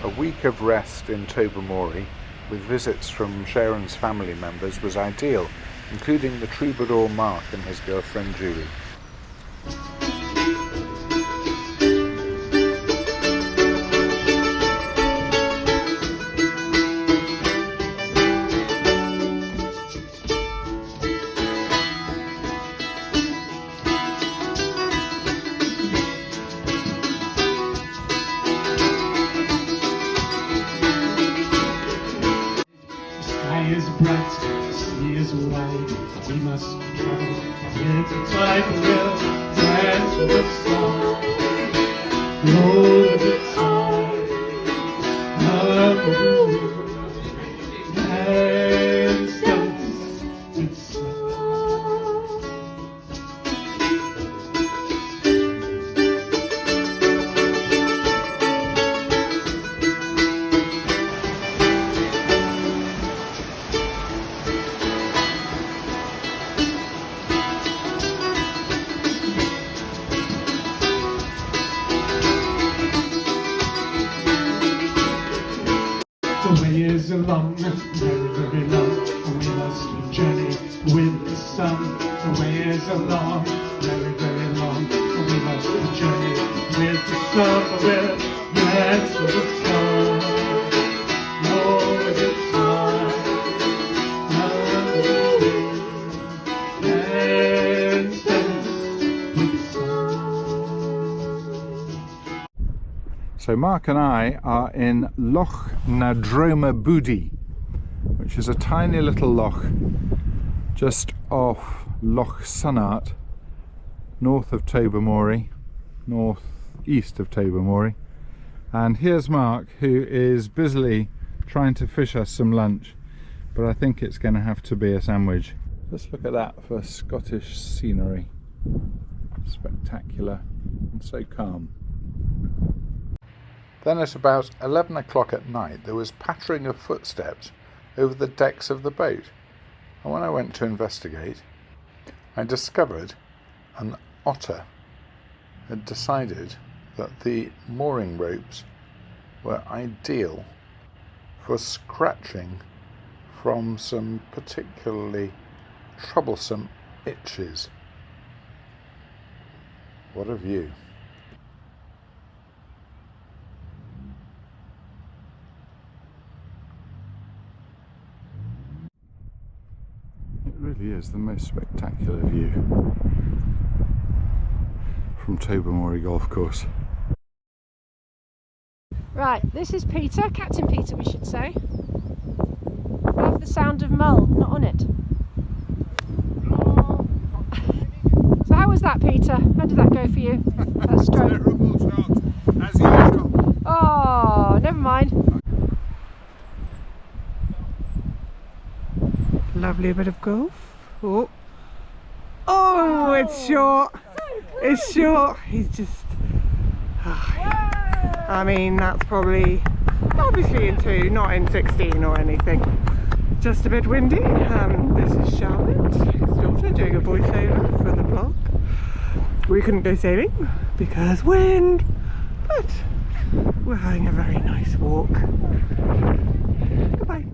A week of rest in Tobermory with visits from Sharon's family members was ideal, including the troubadour Mark and his girlfriend Julie. Is bright, the sea is wide, we must travel with the tide will dance with the song, roll with the tide, love with the wind, dance, dance with song. The way is long, very, very long, we must journey with the sun. The way is long, very, very long, we must journey with the sun. We'll dance with the sun, roll with the tide, love with the wind, dance, dance with the sun. So Mark and I are in Loch Nadroma Budi, which is a tiny little loch just off Loch Sunnart, north of Tobermory, north-east of Tobermory. And here's Mark, who is busily trying to fish us some lunch, but I think it's going to have to be a sandwich. Just look at that for Scottish scenery. Spectacular and so calm. Then at about 11 o'clock at night there was pattering of footsteps over the decks of the boat, and when I went to investigate I discovered an otter had decided that the mooring ropes were ideal for scratching from some particularly troublesome itches. What a view. It really is the most spectacular view from Tobermory Golf Course. Right, this is Peter, Captain Peter we should say. Love the sound of Mull, not on it. So how was that, Peter? How did that go for you? That stroke? Terrible shot, as usual. Oh, never mind. Lovely bit of golf. Oh, oh, it's short. It's short. He's just. I mean, that's probably obviously in 2, not in 16 or anything. Just a bit windy. This is Charlotte, his daughter, doing a voiceover for the vlog. We couldn't go sailing because wind, but we're having a very nice walk. Goodbye.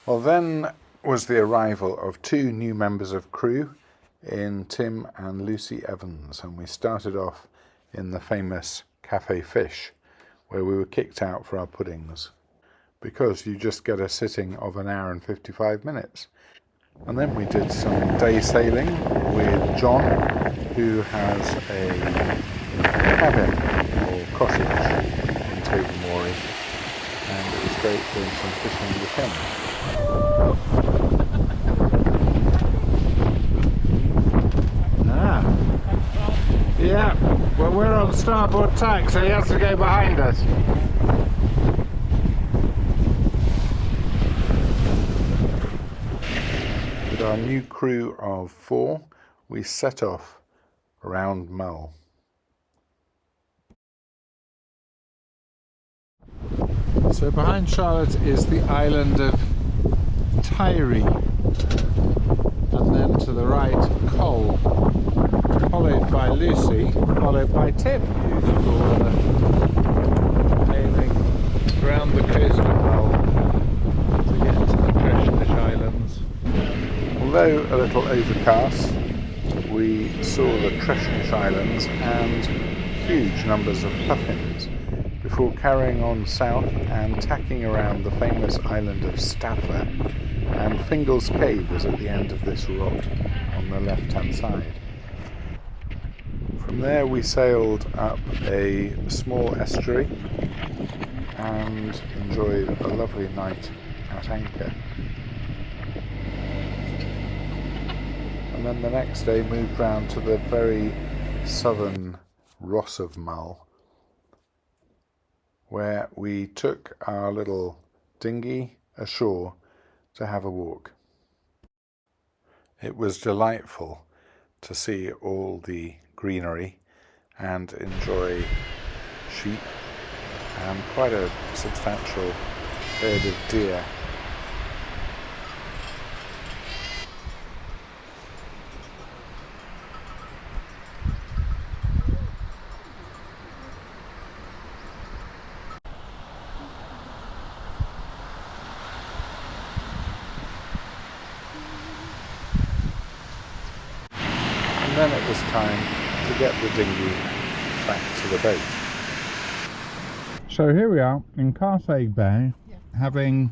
Well, then was the arrival of 2 new members of crew in Tim and Lucy Evans, and we started off in the famous Cafe Fish, where we were kicked out for our puddings because you just get a sitting of 1 hour and 55 minutes. And then we did some day sailing with John, who has a cabin or cottage in Tobermory, and it was great doing some fishing with him. Yeah, well, we're on starboard tack, so he has to go behind us. With our new crew of 4, we set off around Mull. So behind Charlotte is the island of Tyree, and then to the right, Cole, followed by Lucy, followed by Tim, who's for Although a little overcast, we saw the Treshinch Islands and huge numbers of puffins before carrying on south and tacking around the famous island of Staffa, and Fingal's Cave was at the end of this rock on the left hand side. From there we sailed up a small estuary and enjoyed a lovely night at anchor. And then the next day moved round to the very southern Ross of Mull, where we took our little dinghy ashore to have a walk. It was delightful to see all the greenery and enjoy sheep and quite a substantial herd of deer. And then it was time to get the dinghy back to the boat. So here we are in Carthage Bay, having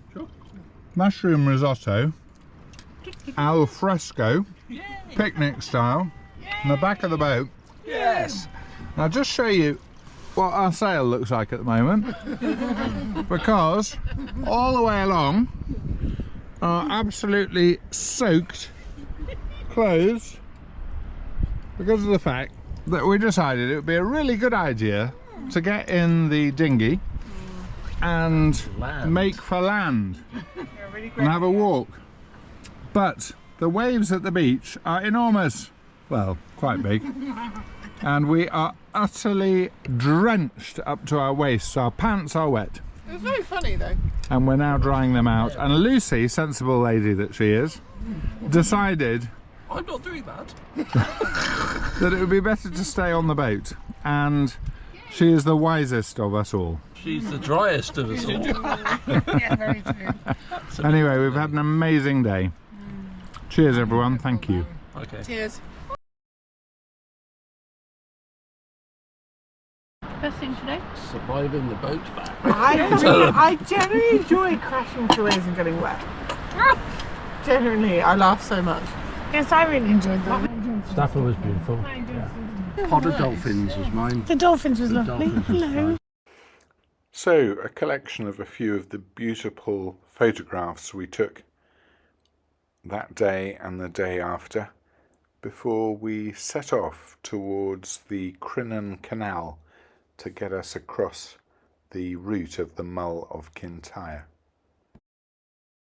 mushroom risotto, al fresco, picnic style, in the back of the boat. Yes! I'll just show you what our sail looks like at the moment, because all the way along are absolutely soaked clothes, because of the fact that we decided it would be a really good idea to get in the dinghy and make for land and have a walk. But the waves at the beach are enormous, well, quite big, and we are utterly drenched up to our waists. Our pants are wet. It was very funny though. And we're now drying them out, and Lucy, sensible lady that she is, decided I'm not doing that. that it would be better to stay on the boat, and she is the wisest of us all. She's the driest of us all. Yeah, very true. Anyway, we've had an amazing day. Cheers everyone, thank you. Okay. Cheers. Best thing to do? Surviving the boat back. I generally enjoy crashing to waves and getting wet. Genuinely, I laugh so much. Yes, I really enjoyed that. Staffa was beautiful. Pod of dolphins was mine. The dolphins was lovely. Hello. So, a collection of a few of the beautiful photographs we took that day and the day after before we set off towards the Crinan Canal to get us across the route of the Mull of Kintyre.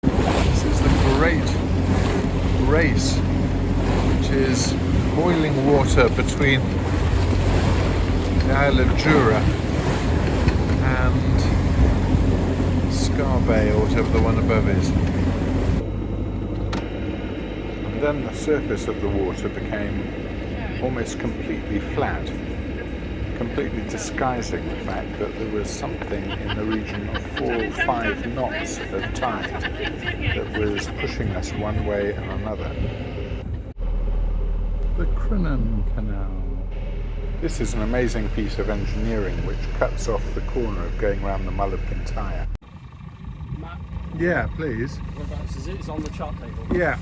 This is the great race, which is boiling water between the Isle of Jura and Scar Bay, or whatever the one above is. And then the surface of the water became almost completely flat, completely disguising the fact that there was something in the region of 4 or 5 knots of tide that was pushing us one way or another. The Crinan Canal. This is an amazing piece of engineering which cuts off the corner of going round the Mull of Kintyre. Matt, Yeah, please. whereabouts is it? It's on the chart table. Yeah.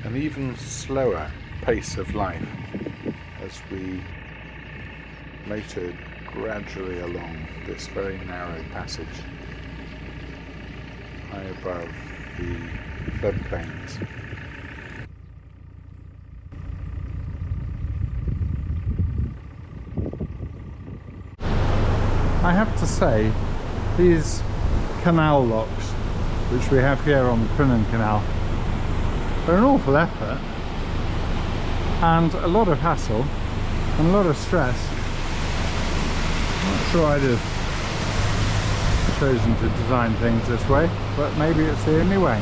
An even slower pace of life as we motored gradually along this very narrow passage high above the floodplains. I have to say, these canal locks, which we have here on the Crinan Canal, are an awful effort and a lot of hassle and a lot of stress. I'm not sure I'd have chosen to design things this way, but maybe it's the only way.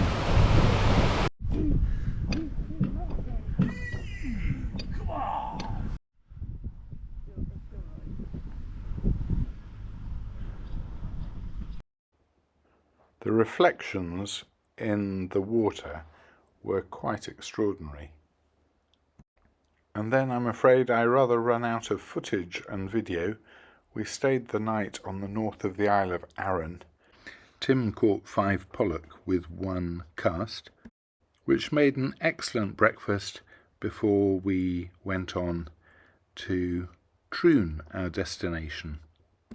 The reflections in the water were quite extraordinary. And then I'm afraid I rather run out of footage and video. We stayed the night on the north of the Isle of Arran. Tim caught 5 pollock with 1 cast, which made an excellent breakfast before we went on to Troon, our destination.